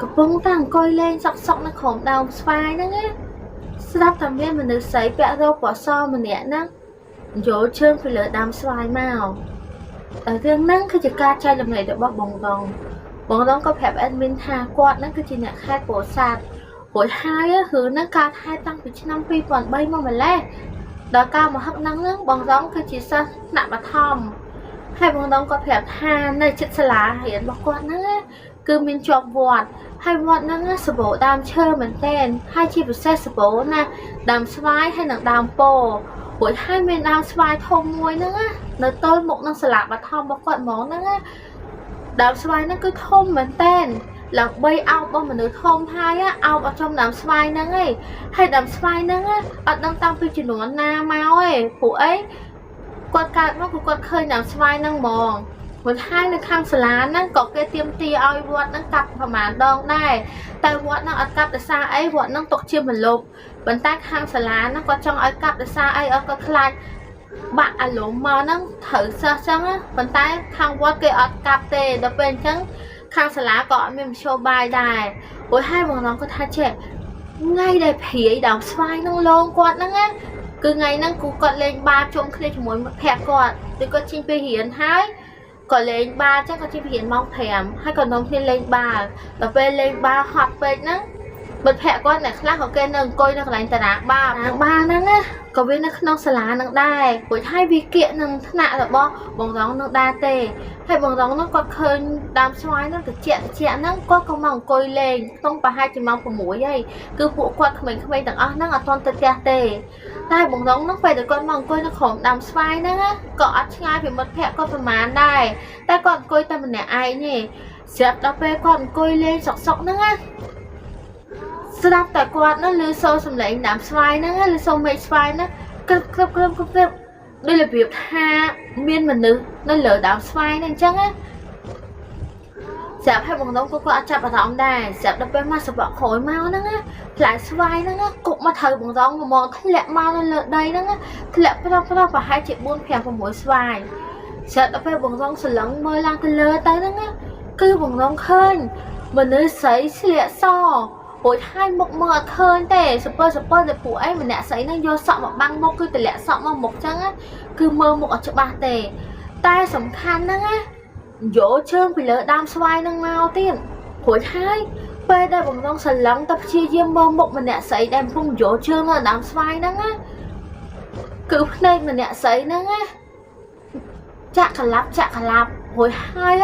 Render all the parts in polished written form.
កំពុងតែអង្គុយលេងសក់សក់នៅក្រោមដើមស្វាយហ្នឹងណាស្ដាប់តែមានមនុស្សស្រីពាក់រ៉ូបពណ៌សម្នាក់ហ្នឹងយកជើងពីលើដើមស្វាយមកតែរឿងហ្នឹងគឺជាការចែករំលែករបស់បងរងក៏ប្រាប់អេដមីនថាគាត់ហ្នឹងគឺជាអ្នកខេត្តពោធិ៍សាត់រួចហើយរឿងហ្នឹងកើតហេតុតាំងពីឆ្នាំ2003មកម្លេះដល់ការមកហឹកហ្នឹងបងរងគឺជាសិស្សថ្នាក់បឋមហើយបងរងក៏ប្រាប់ថានៅជិតសាលារៀនរបស់គាត់ហ្នឹងគឺមានជាប់វត្តហើយវត្តហ្នឹងសម្បូរដើមឈើមែនទែនហើយជាពិសេសសម្បូរណាដើមស្វាយហើយនិងដើមពោធិ៍រួចហើយមានដើមស្វាយធំមួយហ្នឹងនៅទល់មុខនឹងសាលាបឋមរបស់គាត់ហ្មងហ្នឹងដើមស្វាយហ្នឹងគឺធំមែនទែនឡើង3អោបរបស់មនុស្សធំហើយអោបអត់ចំដើមស្វាយហ្នឹងឯងហើយដើមស្វាយហ្នឹងអត់ដឹងតាំងពីជំនាន់ណាមកឯងព្រោះអីគាត់កើតមកគឺគាត់ឃើញដើមស្វាយហ្នឹងហ្មងមិនហើយនៅខាងសាលាហ្នឹងក៏គេទាមទារឲ្យវត្តហ្នឹងកាប់ប្រមាណដងដែរតែវត្តហ្នឹងអត់កាប់ដោយសារអីវត្តហ្នឹងຕົកជាមលុបប៉ុន្តែខាងសាលាហ្នឹងគាត់ចង់ឲ្យកាប់ដោយសារអីអត់គាត់ខ្លាចបាក់អារម្មណ៍មកហ្នឹងត្រូវសិស្សចឹងប៉ុន្តែខាងវត្តគេអត់កាប់ទេដល់ពេលអញ្ចឹងខាងសាលាក៏អត់មានមធ្យោបាយដែរព្រោះហើយបងរងគាត់ថាចេះថ្ងៃដែលព្រាយដើមស្វាយហ្នឹងលងគាត់ហ្នឹងណាគឺថ្ងៃហ្នឹងគូគាត់លេងបាល់ជុំគ្នាជាមួយមិត្តភក្តិគាត់ឬគាត់ចេញពីរៀនហើយក៏លេងបាល់ចឹងក៏ជិះពីរៀនម៉ោង5ហើយក៏នាំគ្នាលេងបាល់ដល់ពេលលេងបាល់ហត់ពេកហ្នឹងមិត្តភក្តិគាត់អ្នកខ្លះក៏គេនៅអង្គុយនៅកន្លែងតារាងបាល់ហ្នឹងណាក៏វានៅក្នុងសាលានឹងដែរព្រោះហើយវាគៀកនឹងថ្នាក់របស់បងរងនឹងដែរទេហើយបងរងហ្នឹងគាត់ឃើញដើមស្វាយហ្នឹងត្រជាក់ហ្នឹងគាត់ក៏មកអង្គុយលេងក្នុងប្រហែលជាម៉ោង6ហើយគឺពួកគាត់ក្មេងៗទាំងអស់ហ្នឹងអត់ទាន់ទៅផ្ទះទេតែបងរងហ្នឹងពេលដែលគាត់មកអង្គុយនៅក្រោមដើមស្វាយហ្នឹងក៏អត់ឆ្ងាយពីមិត្តភក្តិគាត់ប្រហែលដែរតែគាត់អង្គុយតែម្នាក់ឯងទេស្រាប់ដល់ពេលគាត់អង្គុយលេងសក់ហ្នឹងណាស្ដាប់តែគាត់នោះឮសូរសំឡេងដើមស្វាយហ្នឹងឮសូរមេឃស្វាយហ្នឹងក្រឹបដូចរបៀបថាមានមនុស្សនៅលើដើមស្វាយហ្នឹងអញ្ចឹងណាស្រាប់ហើយបងរងគាត់អត់ចាប់អារម្មណ៍ដែរស្រាប់ដល់ពេលមកសបកក្រោយមកហ្នឹងណាផ្លែស្វាយហ្នឹងគប់មកត្រូវបងរងមកធ្លាក់មកនៅលើដីហ្នឹងធ្លាក់ប្រហែលជា4 5 6ស្វាយស្រាប់ដល់ពេលបងរងសឡឹងមើលឡើងទៅលើទៅហ្នឹងគឺបងរងឃើញមនុស្សស្រីស្លៀកសរួចហើយមុខមើលអត់ឃើញទេសពើតែពួកឯងម្នាក់ស្រីហ្នឹងយកសក់មកបាំងមុខគឺតម្លាក់សក់មកមុខចឹងគឺមើលមុខអត់ច្បាស់ទេតែសំខាន់ហ្នឹងយកជើងពីលើដើមស្វាយហ្នឹងមកទៀតរួចហើយពេលដែលបងរងសឡឹងទៅព្យាយាមមើលមុខម្នាក់ស្រីដែលកំពុងយកជើងនៅដើមស្វាយហ្នឹងគឺភ្នែកម្នាក់ស្រីហ្នឹងចាក់កលាប់រួចហើយ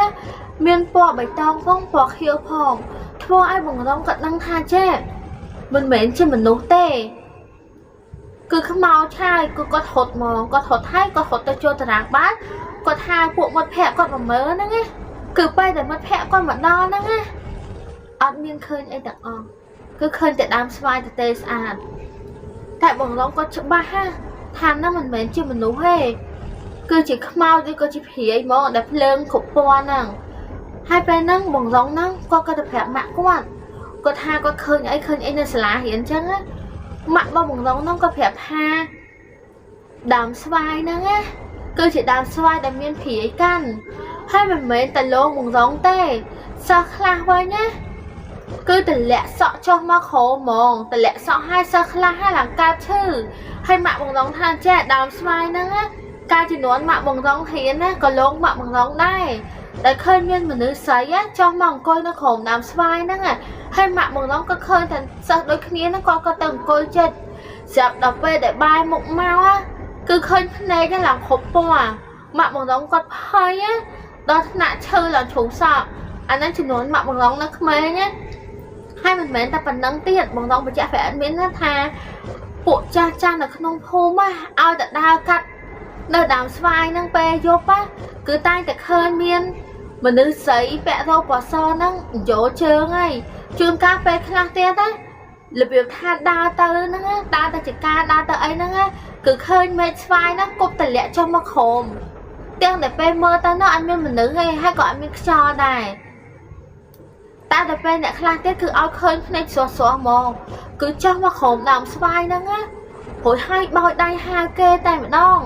មានពណ៌បៃតងផងពណ៌ខៀវផងធ្វើឲ្យបងរងគាត់ដឹងថាចេះមិនមែនជាមនុស្សទេគឺខ្មោចហើយគឺគាត់ហត់មកគាត់ហត់ហើយគាត់ហត់ទៅចូលតារាងបាល់គាត់ថាពួកមិត្តភក្តិគាត់មកមើលហ្នឹងណាគឺពេលដែលមិត្តភក្តិគាត់មកដល់ហ្នឹងណាអត់មានឃើញអីទាំងអស់គឺឃើញតែដើមស្វាយទទេស្អាតតែបងរងគាត់ច្បាស់ថាហ្នឹងមិនមែនជាមនុស្សទេគឺជាខ្មោចឬក៏ជាព្រាយហ្មងដែលភ្លើងគ្រប់ពណ៌ហ្នឹងហើយពេលហ្នឹងបងរងហ្នឹងគាត់ក៏ទៅប្រាប់ម៉ាក់គាត់ថាគាត់ឃើញអីនៅសាលារៀនអញ្ចឹងម៉ាក់បងរងហ្នឹងក៏ប្រាប់ថាដើមស្វាយហ្នឹងគឺជាដើមស្វាយដែលមានព្រាយកាន់ហើយមិនមែនតែលោកបងរងទេសិស្សខ្លះវិញណាគឺតម្លាក់សក់ចុះមកក្រោមហ្មងតម្លាក់សក់ហើយសិស្សខ្លះឡើងកើតឈឺហើយម៉ាក់បងរងថាចេះដើមស្វាយហ្នឹងការជំនាន់ម៉ាក់បងរងហ៊ានណាក៏លោកម៉ាក់បងរងដែរដែលឃើញមានមនុស្សស្រីចុះមកអង្គុយនៅក្រោមដើមស្វាយហ្នឹងហើយម៉ាក់បងរងក៏ឃើញតែសិស្សដូចគ្នាហ្នឹងគាត់ក៏ទៅអង្គុយចិត្តស្រាប់ដល់ពេលដែលបាយមុខមកគឺឃើញភ្នែកឡើងគ្រប់ពណ៌ម៉ាក់បងរងគាត់ភ័យដល់ថ្នាក់ឈឺឡើងជ្រុងសក់អាហ្នឹងចំនួនម៉ាក់បងរងនៅក្មេងហើយមិនមែនតែប៉ុណ្្នឹងទៀតបងរងបញ្ជាក់ប្រាប់មានថាពួកចាស់នៅក្នុងភូមិឲ្យតែដើរកាត់នៅដើមស្វាយហ្នឹងពេលយប់គឺតែងតែឃើញមានមនុស្សស្រីពាក់រ៉ូបពណ៌សហ្នឹងយកជើងហើយជួនកាលពេលខ្លះទៀតរបៀបថាដើរទៅហ្នឹងដើរទៅចកាដើរទៅអីហ្នឹងគឺឃើញមេឃស្វាយហ្នឹងគប់តម្លាក់ចុះមកក្រោមទាំងតែពេលមើលទៅនោះអត់មានមនុស្សទេហើយក៏អត់មានខ្យល់ដែរតែដល់ពេលអ្នកខ្លះទៀតគឺឲ្យឃើញភ្នែកស្រស់ហ្មងគឺចុះមកក្រោមដើមស្វាយហ្នឹងរួចហើយបោចដៃហៅគេតែម្ដង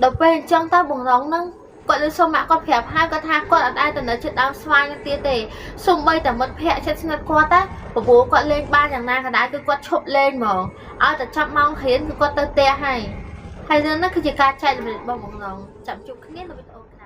ដល់ពេលអញ្ចឹងទៅបងរងហ្នឹង គាត់លើសុំម៉ាក់គាត់ប្រាប់ហើយគាត់ថាគាត់អត់អាចទៅនៅជិតដើមស្វាយនឹងទៀតទេសូម្បីតែមិត្តភ័ក្តិជិតស្និទ្ធគាត់ណាព្រោះគាត់លេងបានយ៉ាងណាក៏ដោយគឺគាត់ឈប់លេងហ្មងឲ្យតែចាប់ម៉ោងរៀនគឺគាត់ទៅផ្ទះហើយរឿងហ្នឹងគឺជាការចែករំលែកបងប្អូនចាំជួបគ្នានៅវីដេអូ